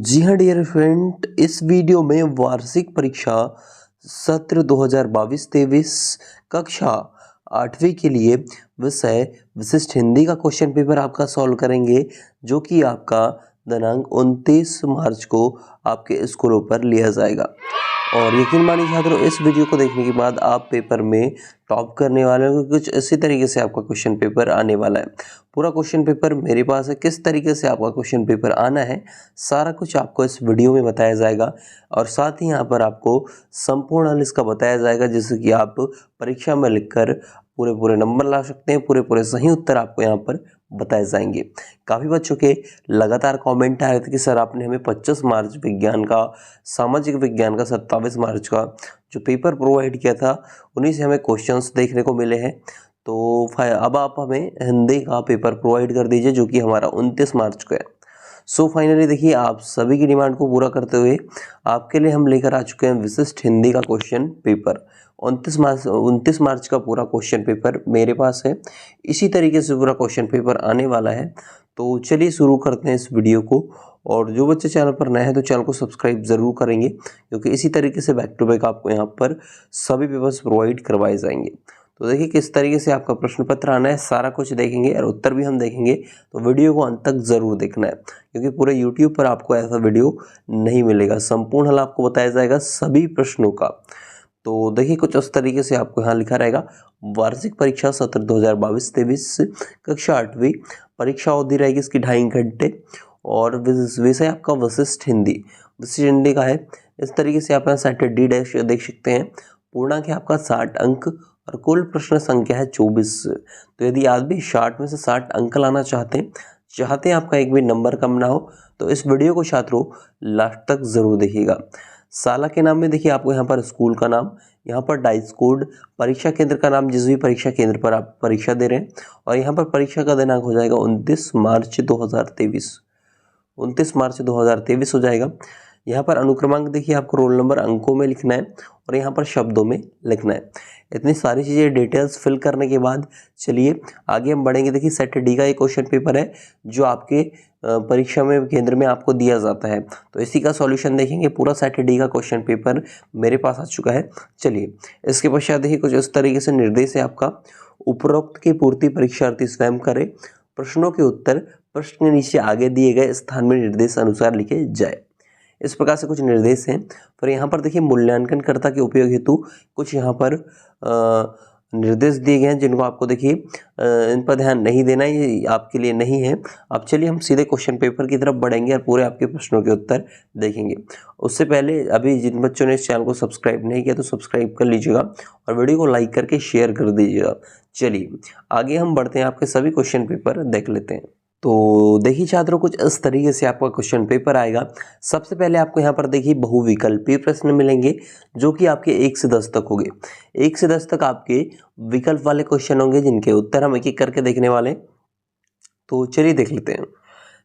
जी हाँ dear friend, इस video में वार्षिक परीक्षा सत्र 2022-23 कक्षा 8वीं के लिए विषय विशिष्ट हिंदी का क्वेश्चन पेपर आपका सॉल्व करेंगे, जो कि आपका दिनांक 29 मार्च को आपके स्कूलों पर लिया जाएगा। और यकीन मानिए छात्रों, इस वीडियो को देखने के बाद आप पेपर में टॉप करने वाले हो। कुछ इसी तरीके से आपका क्वेश्चन पेपर आने वाला है। पूरा क्वेश्चन पेपर मेरे पास है। किस तरीके से आपका क्वेश्चन पेपर आना है, सारा कुछ आपको इस वीडियो में बताया जाएगा। और साथ ही यहाँ पर आपको संपूर्ण हल इसका बताया जाएगा, जिससे कि आप परीक्षा में लिखकर पूरे पूरे नंबर ला सकते हैं। पूरे पूरे सही उत्तर आपको यहाँ पर बताए जाएंगे। काफ़ी बच्चों के लगातार कमेंट आ रहे थे कि सर आपने हमें 25 मार्च विज्ञान का, सामाजिक विज्ञान का 27 मार्च का जो पेपर प्रोवाइड किया था, उन्हीं से हमें क्वेश्चंस देखने को मिले हैं। तो अब आप हमें हिंदी का पेपर प्रोवाइड कर दीजिए, जो कि हमारा 29 मार्च को है। सो फाइनली देखिए, आप सभी की डिमांड को पूरा करते हुए आपके लिए हम लेकर आ चुके हैं विशिष्ट हिंदी का क्वेश्चन पेपर। 29 मार्च का पूरा क्वेश्चन पेपर मेरे पास है। इसी तरीके से पूरा क्वेश्चन पेपर आने वाला है। तो चलिए शुरू करते हैं इस वीडियो को। और जो बच्चे चैनल पर नए हैं तो चैनल को सब्सक्राइब ज़रूर करेंगे, क्योंकि इसी तरीके से बैक टू बैक आपको यहाँ पर सभी पेपर्स प्रोवाइड करवाए जाएंगे। तो देखिए किस तरीके से आपका प्रश्न पत्र आना है, सारा कुछ देखेंगे और उत्तर भी हम देखेंगे। तो वीडियो को अंत तक ज़रूर देखना है, क्योंकि पूरे यूट्यूब पर आपको ऐसा वीडियो नहीं मिलेगा। संपूर्ण हल आपको बताया जाएगा सभी प्रश्नों का। तो देखिए कुछ उस तरीके से आपको यहाँ लिखा रहेगा, वार्षिक परीक्षा सत्र 2022-23 कक्षा 8वीं, परीक्षा अवधि रहेगी इसकी 2.5 घंटे। और विषय आपका विशिष्ट हिंदी, विशिष्ट हिंदी का है। इस तरीके से आप यहाँ सैटरडे डैश देख सकते हैं। पूर्णांक है आपका 60 अंक और कुल प्रश्न संख्या है 24। तो यदि आप भी 60 में से 60 अंक लाना चाहते हैं आपका एक भी नंबर कम ना हो, तो इस वीडियो को छात्रों लास्ट तक जरूर देखिएगा। साला के नाम में देखिए आपको यहाँ पर स्कूल का नाम, यहाँ पर डाइस कोड, परीक्षा केंद्र का नाम, जिस भी परीक्षा केंद्र पर आप परीक्षा दे रहे हैं, और यहाँ पर परीक्षा का दिनांक हो जाएगा 29 मार्च 2023। 29 मार्च 2023 हो जाएगा। यहाँ पर अनुक्रमांक देखिए आपको रोल नंबर अंकों में लिखना है और यहाँ पर शब्दों में लिखना है। इतनी सारी चीज़ें डिटेल्स फिल करने के बाद चलिए आगे हम बढ़ेंगे। देखिए सेट डी का एक क्वेश्चन पेपर है, जो आपके परीक्षा में केंद्र में आपको दिया जाता है। तो इसी का सॉल्यूशन देखेंगे। पूरा सेट डी का क्वेश्चन पेपर मेरे पास आ चुका है। चलिए इसके पश्चात देखिए कुछ इस तरीके से निर्देश है आपका, उपरोक्त की पूर्ति परीक्षार्थी स्वयं करे। प्रश्नों के उत्तर प्रश्न के नीचे आगे दिए गए स्थान में निर्देश अनुसार लिखे जाए। इस प्रकार से कुछ निर्देश हैं। पर यहाँ पर देखिए मूल्यांकनकर्ता के उपयोग हेतु कुछ यहाँ पर निर्देश दिए गए हैं, जिनको आपको देखिए इन पर ध्यान नहीं देना, ये आपके लिए नहीं है। अब चलिए हम सीधे क्वेश्चन पेपर की तरफ बढ़ेंगे और पूरे आपके प्रश्नों के उत्तर देखेंगे। उससे पहले अभी जिन बच्चों ने इस चैनल को सब्सक्राइब नहीं किया तो सब्सक्राइब कर लीजिएगा और वीडियो को लाइक करके शेयर कर दीजिएगा। चलिए आगे हम बढ़ते हैं, आपके सभी क्वेश्चन पेपर देख लेते हैं। तो देखिए छात्रों, कुछ इस तरीके से आपका क्वेश्चन पेपर आएगा। सबसे पहले आपको यहाँ पर देखिए बहुविकल्पीय प्रश्न मिलेंगे, जो कि आपके 1 से 10 तक होंगे। 1 से 10 तक आपके विकल्प वाले क्वेश्चन होंगे, जिनके उत्तर हम एक एक करके देखने वाले। तो चलिए देख लेते हैं।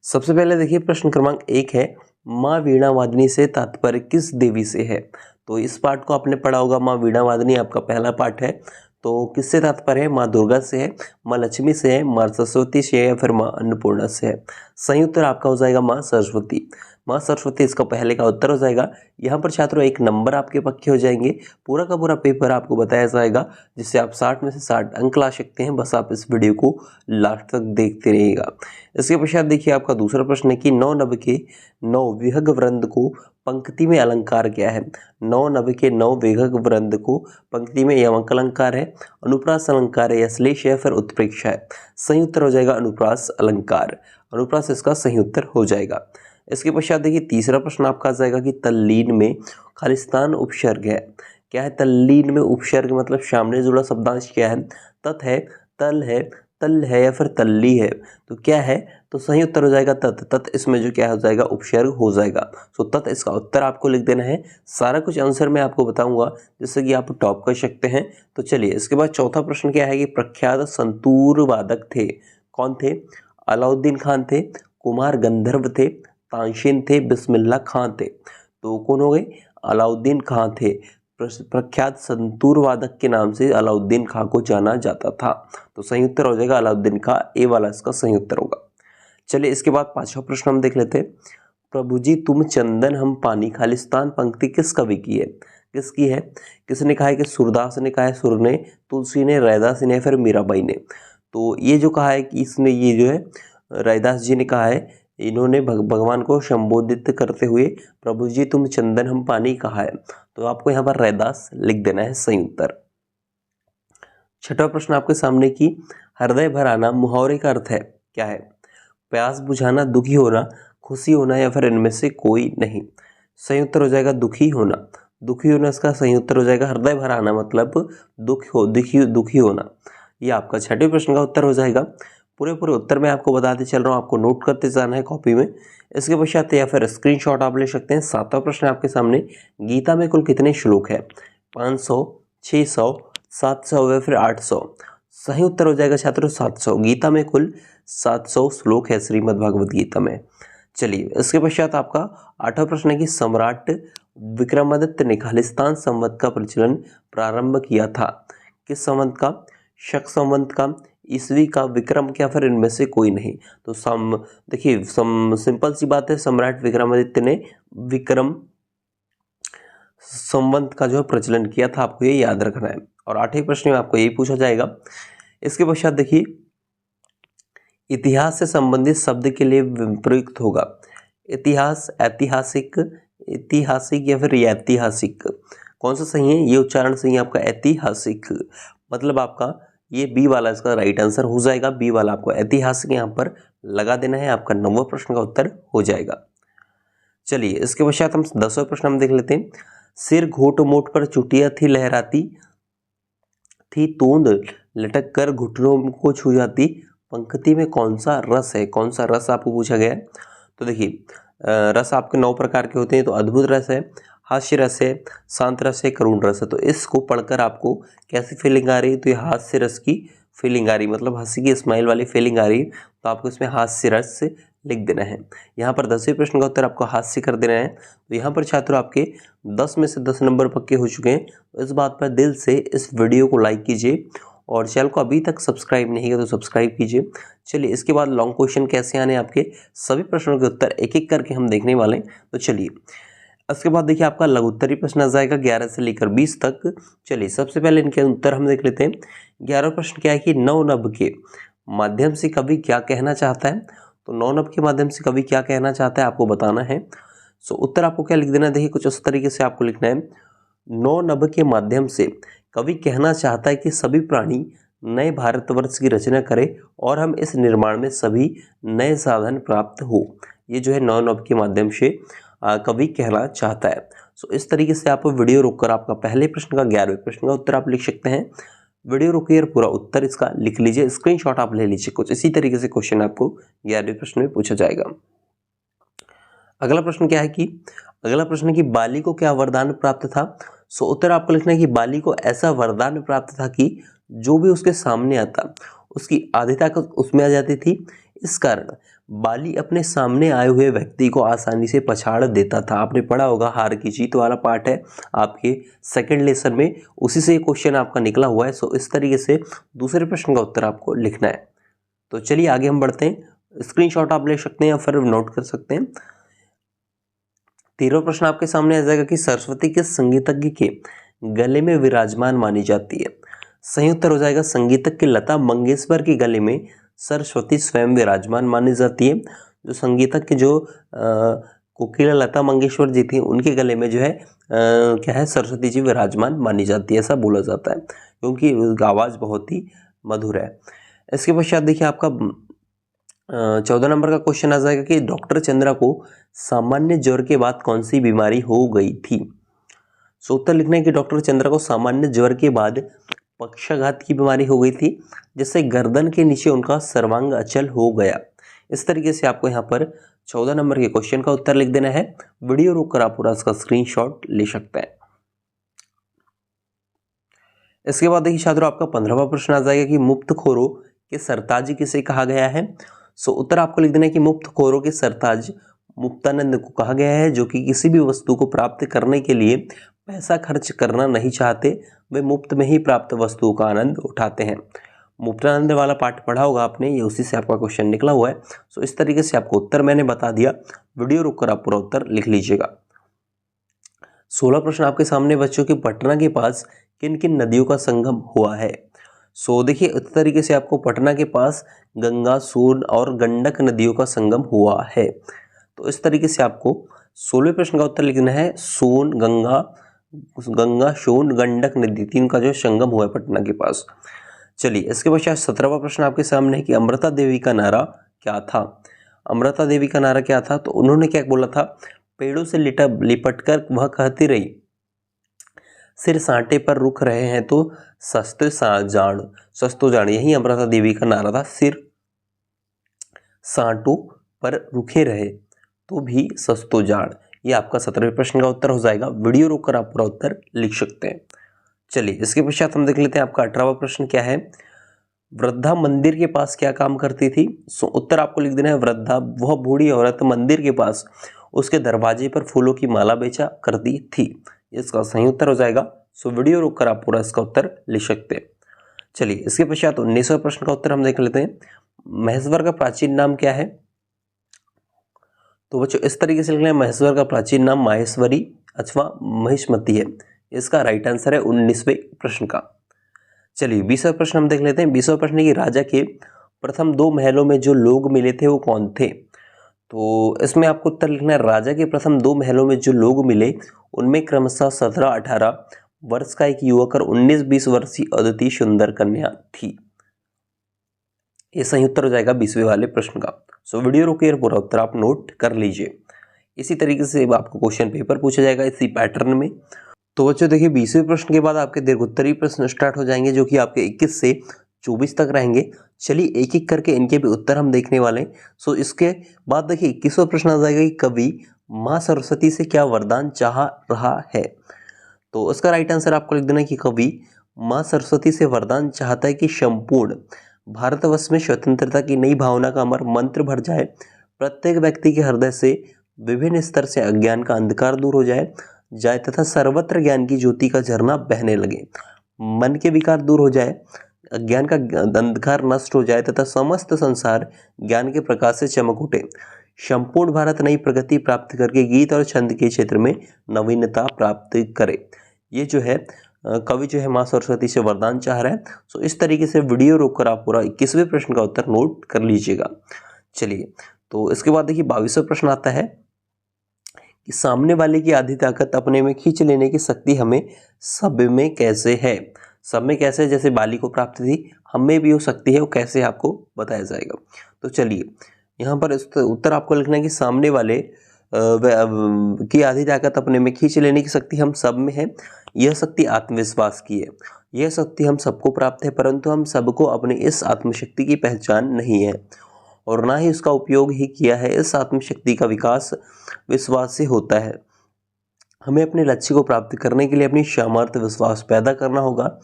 सबसे पहले देखिए प्रश्न क्रमांक 1 है, माँ वीणा वादिनी से तात्पर्य किस देवी से है। तो इस पाठ को आपने पढ़ा होगा, माँ वीणा वादिनी आपका पहला पाठ है। तो किससे तात्पर्य है, माँ दुर्गा से है, माँ लक्ष्मी से है, माँ सरस्वती से है, या फिर माँ अन्नपूर्णा से है। सही उत्तर आपका हो जाएगा माँ सरस्वती। माँ सरस्वती इसका पहले का उत्तर हो जाएगा। यहाँ पर छात्रों 1 नंबर आपके पक्के हो जाएंगे। पूरा का पूरा पेपर आपको बताया जाएगा, जिससे आप 60 में से 60 अंक ला सकते हैं। बस आप इस वीडियो को लास्ट तक देखते रहिएगा। इसके पश्चात देखिए आपका दूसरा प्रश्न है कि 9 नभ के 9 विहग वृंद को पंक्ति में अलंकार क्या है। 9 नभ के 9 विहग वृंद को पंक्ति में यमक अलंकार है, अनुप्रास अलंकार है, या श्लेष है, फिर उत्प्रेक्षा है। सही उत्तर हो जाएगा अनुप्रास अलंकार। अनुप्रास इसका सही उत्तर हो जाएगा। इसके पश्चात देखिए तीसरा प्रश्न आपका आ जाएगा कि तल्लीन में खालिस्तान उपसर्ग है। क्या है तल्लीन में उपसर्ग, मतलब सामने जुड़ा शब्दांश क्या है। तत् है, तल है, तल है, या फिर तल्ली है। तो क्या है, तो सही उत्तर हो जाएगा तत्। तत् इसमें जो क्या हो जाएगा, उपसर्ग हो जाएगा। तो तत् इसका उत्तर आपको लिख देना है। सारा कुछ आंसर मैं आपको बताऊंगा, जिससे कि आप टॉप कर सकते हैं। तो चलिए इसके बाद चौथा प्रश्न क्या है कि प्रख्यात संतूर वादक थे। कौन थे, अलाउद्दीन खान थे, कुमार गंधर्व थे, तानसेन थे, बिस्मिल्लाह खां थे। तो कौन हो गए, अलाउद्दीन खां थे। प्रख्यात संतूर वादक के नाम से अलाउद्दीन खां को जाना जाता था। तो सही उत्तर हो जाएगा अलाउद्दीन खां, ए वाला इसका सही उत्तर होगा। चलिए इसके बाद पांचवा प्रश्न हम देख लेते हैं। प्रभु जी तुम चंदन हम पानी खालिस्तान पंक्ति किस कवि की है? किसकी है? किसने कहा है? कि सूरदास ने कहा है, सुर ने, तुलसी ने, रैदास ने, फिर मीराबाई ने। तो ये जो कहा है कि इसने, ये जो है रैदास जी ने कहा है, इन्होंने भगवान को संबोधित करते हुए प्रभु जी तुम चंदन हम पानी कहा है। तो आपको यहाँ पर रैदास लिख देना है सही उत्तर। छठा प्रश्न आपके सामने की हृदय भराना मुहावरे का अर्थ है क्या है? प्यास बुझाना, दुखी होना, खुशी होना, या फिर इनमें से कोई नहीं। सही उत्तर हो जाएगा दुखी होना। दुखी होना इसका सही उत्तर हो जाएगा। हृदय भराना मतलब दुखी होना। ये आपका छठे प्रश्न का उत्तर हो जाएगा। पूरे उत्तर मैं आपको बताते चल रहा हूँ, आपको नोट करते जाना है कॉपी में। इसके पश्चात या फिर स्क्रीनशॉट आप ले सकते हैं। सातवां प्रश्न आपके सामने, गीता में कुल कितने श्लोक है? 500, 600, 700 या फिर 800। सही उत्तर हो जाएगा छात्रों 700। गीता में कुल 700 श्लोक है श्रीमद् भागवत गीता में। चलिए इसके पश्चात आपका आठवां प्रश्न है कि सम्राट विक्रमादित्य ने खालिस्तान संवत का प्रचलन प्रारंभ किया था। किस संवत का? शक संवत का, ईसवी का, विक्रम का, फिर इनमें से कोई नहीं। तो देखिए सिंपल सी बात है, सम्राट विक्रमादित्य ने विक्रम संवत का जो प्रचलन किया था, आपको ये याद रखना है। और आठवें प्रश्न में आपको यही पूछा जाएगा। इसके पश्चात देखिए, इतिहास से संबंधित शब्द के लिए प्रयुक्त होगा। इतिहास, ऐतिहासिक, ऐतिहासिक या फिर ऐतिहासिक, कौन सा सही है? ये उच्चारण सही है आपका ऐतिहासिक। मतलब आपका ये बी वाला इसका राइट आंसर हो जाएगा। बी वाला आपको ऐतिहासिक यहाँ पर लगा देना है, आपका 9वां प्रश्न का उत्तर हो जाएगा। चलिए इसके पश्चात हम 10वां प्रश्न हम देख लेते हैं। सिर घोट मोट पर चुटिया थी लहराती थी, तोंद लटक कर घुटनों को छू जाती, पंक्ति में कौन सा रस है? कौन सा रस आपको पूछा गया है। तो देखिए रस आपके 9 प्रकार के होते हैं। तो अद्भुत रस है, हास्य रस है, शांत रस है, करुण रस है। तो इसको पढ़कर आपको कैसी फीलिंग आ रही है? तो ये हास्य रस की फीलिंग आ रही है, मतलब हंसी की स्माइल वाली फीलिंग आ रही है। तो आपको इसमें हास्य रस लिख देना है। यहाँ पर 10वें प्रश्न का उत्तर आपको हास्य कर देना है। तो यहाँ पर छात्रों आपके 10 में से 10 नंबर पक्के हो चुके हैं। तो इस बात पर दिल से इस वीडियो को लाइक कीजिए और चैनल को अभी तक सब्सक्राइब नहीं किया तो सब्सक्राइब कीजिए। चलिए इसके बाद लॉन्ग क्वेश्चन कैसे आने, आपके सभी प्रश्नों के उत्तर एक एक करके हम देखने वाले हैं। तो चलिए इसके बाद देखिए आपका लघुत्तरी प्रश्न आ जाएगा 11 से लेकर 20 तक। चलिए सबसे पहले इनके उत्तर हम देख लेते हैं। 11वां प्रश्न क्या है कि नौ नभ के माध्यम से कवि क्या कहना चाहता है? तो नौ नभ के माध्यम से कवि क्या कहना चाहता है आपको बताना है। सो उत्तर आपको क्या लिख देना है? देखिए कुछ उस तरीके से आपको लिखना है। नौ नभ के माध्यम से कवि कहना चाहता है कि सभी प्राणी नए भारतवर्ष की रचना करें और हम इस निर्माण में सभी नए साधन प्राप्त हो। ये जो है नौ नभ के माध्यम से कवि कहना चाहता है। सो इस तरीके से आप वीडियो रोककर आपका पहले प्रश्न का 11वें प्रश्न का उत्तर आप लिख सकते हैं। वीडियो रोकिए और पूरा उत्तर इसका लिख लीजिए, स्क्रीनशॉट आप ले लीजिए। कुछ इसी तरीके से क्वेश्चन आपको 11वें प्रश्न में पूछा जाएगा। अगला प्रश्न क्या है कि अगला प्रश्न है कि बाली को क्या वरदान प्राप्त था? सो उत्तर आपको लिखना है कि बाली को ऐसा वरदान प्राप्त था कि जो भी उसके सामने आता उसकी आधी ताकत उसमें आ जाती थी। इस कारण बाली अपने सामने आए हुए व्यक्ति को आसानी से पछाड़ देता था। आपने पढ़ा होगा, हार की जीत वाला पार्ट है आपके सेकंड लेसन में, उसी से क्वेश्चन आपका निकला हुआ है। सो इस तरीके से दूसरे प्रश्न का उत्तर आपको लिखना है। तो चलिए आगे हम बढ़ते हैं। स्क्रीनशॉट आप ले सकते हैं या फिर नोट कर सकते हैं। 13वां प्रश्न आपके सामने आ जाएगा कि सरस्वती किस संगीतज्ञ के गले में विराजमान मानी जाती है? सही उत्तर हो जाएगा संगीतज्ञ लता मंगेशकर के गले में सरस्वती स्वयं विराजमान मानी जाती है। जो संगीतज्ञ जो कोकिला लता मंगेशकर जी थी, उनके गले में जो है क्या है, सरस्वती जी विराजमान मानी जाती है, ऐसा बोला जाता है, क्योंकि उसकी आवाज़ बहुत ही मधुर है। इसके पश्चात देखिए आपका 14 नंबर का क्वेश्चन आ जाएगा कि डॉक्टर चंद्रा को सामान्य ज्वर के बाद कौन सी बीमारी हो गई थी? सो उत्तर लिखना है कि डॉक्टर चंद्रा को सामान्य ज्वर के बाद पक्षाघात की बीमारी हो गई थी, जिससे गर्दन के नीचे उनका सर्वांग अचल हो गया। इस तरीके से आपको यहाँ पर 14 नंबर के क्वेश्चन का उत्तर लिख देना है। वीडियो रोककर आप पूरा इसका स्क्रीनशॉट ले सकते हैं। इसके बाद देखिए छात्रों आपका 15वां प्रश्न आ जाएगा कि मुफ्तखोरों के सरताज किसे कहा गया है? सो उत्तर आपको लिख देना है कि मुफ्तखोरों के सरताज मुक्तानंद को कहा गया है, जो कि किसी भी वस्तु को प्राप्त करने के लिए पैसा खर्च करना नहीं चाहते, वे मुफ्त में ही प्राप्त वस्तुओं का आनंद उठाते हैं। मुक्तानंद वाला पार्ट पढ़ा होगा आपने, ये उसी से आपका क्वेश्चन निकला हुआ है। सो इस तरीके से आपको उत्तर मैंने बता दिया, वीडियो रोककर आप पूरा उत्तर लिख लीजिएगा। 16 प्रश्न आपके सामने बच्चों, कि पटना के पास किन किन नदियों का संगम हुआ है। सो देखिए इस तरीके से आपको पटना के पास गंगा, सोन और गंडक नदियों का संगम हुआ है। तो इस तरीके से आपको 16वें प्रश्न का उत्तर लिखना है, सोन, गंगा, सोन, गंडक नदी, तीन का जो संगम हुआ है पटना के पास। चलिए इसके पश्चात 17वां प्रश्न आपके सामने है कि अमृता देवी का नारा क्या था। अमृता देवी का नारा क्या था, तो उन्होंने क्या बोला था, पेड़ों से लिपट कर वह कहती रही, सिर सांटे पर रुक रहे हैं तो सस्तो जान। यही अमृता देवी का नारा था, सिर सांटों पर रुके रहे तो भी सस्तो जान। ये आपका 17वें प्रश्न का उत्तर हो जाएगा। वीडियो रोककर आप पूरा उत्तर लिख सकते हैं। चलिए इसके पश्चात हम देख लेते हैं आपका 18वां प्रश्न क्या है, वृद्धा मंदिर के पास क्या काम करती थी। सो उत्तर आपको लिख देना है, वृद्धा वह बूढ़ी औरत मंदिर के पास उसके दरवाजे पर फूलों की माला बेचा करती थी। इसका सही उत्तर हो जाएगा। सो वीडियो रोककर आप पूरा इसका उत्तर लिख सकते हैं। चलिए इसके पश्चात 19वें प्रश्न का उत्तर हम देख लेते हैं, महेश्वर का प्राचीन नाम क्या है। तो बच्चों इस तरीके से लिखना है, महेश्वर का प्राचीन नाम माहेश्वरी अथवा महिष्मती है। इसका राइट आंसर है 19वें प्रश्न का। चलिए 20वां प्रश्न हम देख लेते हैं। 20वां प्रश्न है कि राजा के प्रथम 2 महलों में जो लोग मिले थे वो कौन थे। तो इसमें आपको उत्तर लिखना है, राजा के प्रथम 2 महलों में जो लोग मिले उनमें क्रमशः 17-18 वर्ष का एक युवक और 19-20 वर्षीय अदिति सुंदर कन्या थी। ये सही उत्तर हो जाएगा 20वें वाले प्रश्न का। सो वीडियो रोकिए, पूरा उत्तर आप नोट कर लीजिए। इसी तरीके से आपको क्वेश्चन पेपर पूछा जाएगा इसी पैटर्न में। तो बच्चों देखिए 20वें प्रश्न के बाद आपके दीर्घोत्तरीय प्रश्न स्टार्ट हो जाएंगे, जो कि आपके 21 से 24 तक रहेंगे। चलिए एक एक करके इनके भी उत्तर हम देखने वाले हैं। सो इसके बाद देखिए 21वां प्रश्न आ जाएगा कि कवि माँ सरस्वती से क्या वरदान चाह रहा है। तो उसका राइट आंसर आपको लिख देना है कि कवि माँ सरस्वती से वरदान चाहता है कि संपूर्ण भारतवर्ष में स्वतंत्रता की नई भावना का अमर मंत्र भर जाए, प्रत्येक व्यक्ति के हृदय से विभिन्न स्तर से अज्ञान का अंधकार दूर हो जाए तथा सर्वत्र ज्ञान की ज्योति का झरना बहने लगे, मन के विकार दूर हो जाए, अज्ञान का अंधकार नष्ट हो जाए तथा समस्त संसार ज्ञान के प्रकाश से चमक उठे, संपूर्ण भारत नई प्रगति प्राप्त करके गीत और छंद के क्षेत्र में नवीनता प्राप्त करे। ये जो है कवि जो है माँ सरस्वती से वरदान चाह रहा है। सो इस तरीके से वीडियो रोककर आप पूरा 21वें प्रश्न का उत्तर नोट कर लीजिएगा। चलिए तो इसके बाद देखिए 22वां प्रश्न आता है कि सामने वाले की आधी ताकत अपने में खींच लेने की शक्ति हमें सब में कैसे है। सब में कैसे, जैसे बाली को प्राप्त थी हमें भी हो सकती है, वो कैसे आपको बताया जाएगा। तो चलिए यहाँ पर उत्तर आपको लिखना है कि सामने वाले की आधी ताकत अपने में खींच लेने की शक्ति हम सब में है। यह शक्ति आत्मविश्वास की है। यह शक्ति हम सबको प्राप्त है, परंतु हम सबको अपनी इस आत्मशक्ति की पहचान नहीं है और ना ही उसका उपयोग ही किया है। इस आत्मशक्ति का विकास विश्वास से होता है। हमें अपने लक्ष्य को प्राप्त करने के लिए अपनी सामर्थ्य विश्वास पैदा करना होगा।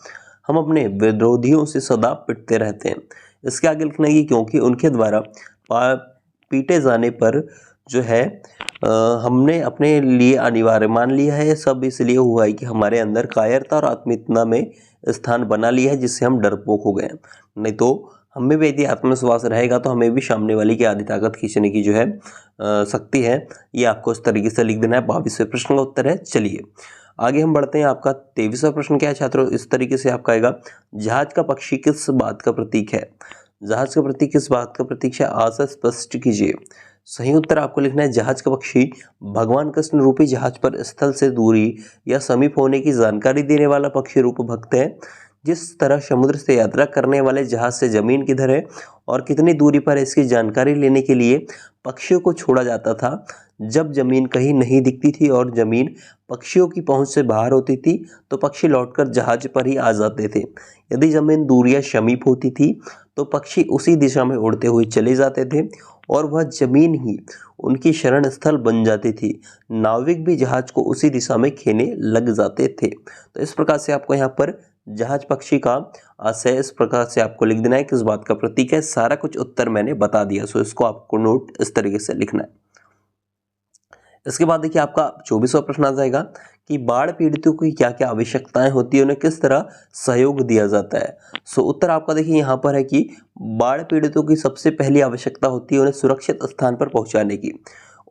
हम अपने विरोधियों से सदा पिटते रहते हैं। इसके आगे लिखना है कि क्योंकि उनके द्वारा पीटे जाने पर जो है हमने अपने लिए अनिवार्य मान लिया है। सब इसलिए हुआ है कि हमारे अंदर कायरता और आत्मीयता में स्थान बना लिया है, जिससे हम डरपोक हो गए। नहीं तो हमें भी यदि आत्मविश्वास रहेगा तो हमें भी सामने वाली की आधी ताकत खींचने की जो है शक्ति है। ये आपको इस तरीके से लिख देना है। 22वें प्रश्न का उत्तर है। चलिए आगे हम बढ़ते हैं। आपका 23वां प्रश्न क्या है छात्रों, इस तरीके से आपका आएगा, जहाज का पक्षी किस बात का प्रतीक है। जहाज का प्रतीक किस बात का प्रतीक है, आशा स्पष्ट कीजिए। सही उत्तर आपको लिखना है, जहाज का पक्षी भगवान कृष्ण रूपी जहाज पर स्थल से दूरी या समीप होने की जानकारी देने वाला पक्षी रूप भक्त है। जिस तरह समुद्र से यात्रा करने वाले जहाज से जमीन किधर है और कितनी दूरी पर है इसकी जानकारी लेने के लिए पक्षियों को छोड़ा जाता था। जब जमीन कहीं नहीं दिखती थी और जमीन पक्षियों की पहुंच से बाहर होती थी तो पक्षी लौटकर जहाज पर ही आ जाते थे। यदि जमीन दूरियां समीप होती थी तो पक्षी उसी दिशा में उड़ते हुए चले जाते थे और वह जमीन ही उनकी शरण स्थल बन जाती थी। नाविक भी जहाज को उसी दिशा में खेने लग जाते थे। तो इस प्रकार से आपको यहाँ पर जहाज पक्षी का आशय इस प्रकार से आपको लिख देना है, किस बात का प्रतीक है। सारा कुछ उत्तर मैंने बता दिया। सो इसको आपको नोट इस तरीके से लिखना है। इसके बाद देखिए आपका 24वां प्रश्न आ जाएगा कि बाढ़ पीड़ितों की क्या क्या आवश्यकताएं होती है, उन्हें किस तरह सहयोग दिया जाता है। सो उत्तर आपका देखिए यहाँ पर है कि बाढ़ पीड़ितों की सबसे पहली आवश्यकता होती है उन्हें सुरक्षित स्थान पर पहुंचाने की,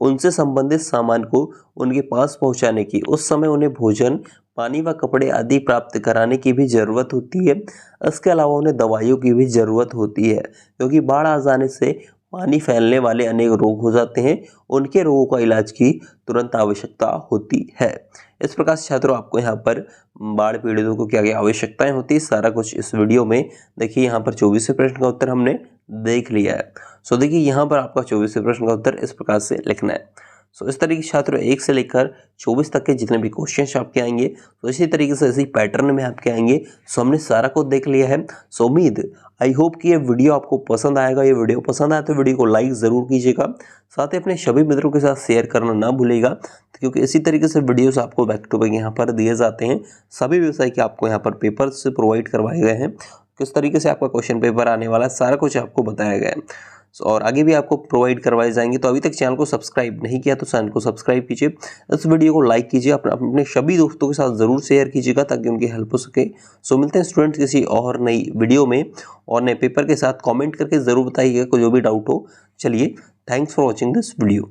उनसे संबंधित सामान को उनके पास पहुंचाने की, उस समय उन्हें भोजन, पानी व कपड़े आदि प्राप्त कराने की भी ज़रूरत होती है। इसके अलावा उन्हें दवाइयों की भी ज़रूरत होती है, क्योंकि बाढ़ आ जाने से पानी फैलने वाले अनेक रोग हो जाते हैं, उनके रोगों का इलाज की तुरंत आवश्यकता होती है। इस प्रकार से छात्रों आपको यहाँ पर बाढ़ पीड़ितों को क्या क्या आवश्यकताएं होती है सारा कुछ इस वीडियो में देखिए यहाँ पर 24वें प्रश्न का उत्तर हमने देख लिया है। सो देखिए यहाँ पर आपका 24वें प्रश्न का उत्तर इस प्रकार से लिखना है। सो इस तरीके से छात्रों 1 से लेकर 24 तक के जितने भी क्वेश्चंस आपके आएंगे तो इसी तरीके से इसी पैटर्न में आपके आएंगे। सो हमने सारा कुछ देख लिया है। सो उम्मीद आई होप कि ये वीडियो आपको पसंद आएगा। ये वीडियो पसंद आए तो वीडियो को लाइक ज़रूर कीजिएगा, साथ ही अपने सभी मित्रों के साथ शेयर करना ना भूलिएगा, क्योंकि इसी तरीके से वीडियोस आपको बैक टू बैक यहाँ पर दिए जाते हैं। सभी विषय के आपको यहाँ पर पेपर्स प्रोवाइड करवाए गए हैं, किस तरीके से आपका क्वेश्चन पेपर आने वाला है सारा कुछ आपको बताया गया है और आगे भी आपको प्रोवाइड करवाए जाएंगे। तो अभी तक चैनल को सब्सक्राइब नहीं किया तो चैनल को सब्सक्राइब कीजिए, इस वीडियो को लाइक कीजिए, अपने सभी दोस्तों के साथ ज़रूर शेयर कीजिएगा ताकि उनकी हेल्प हो सके। सो मिलते हैं स्टूडेंट्स किसी और नई वीडियो में और नए पेपर के साथ। कमेंट करके ज़रूर बताइएगा कोई जो भी डाउट हो। चलिए, thanks for watching this video.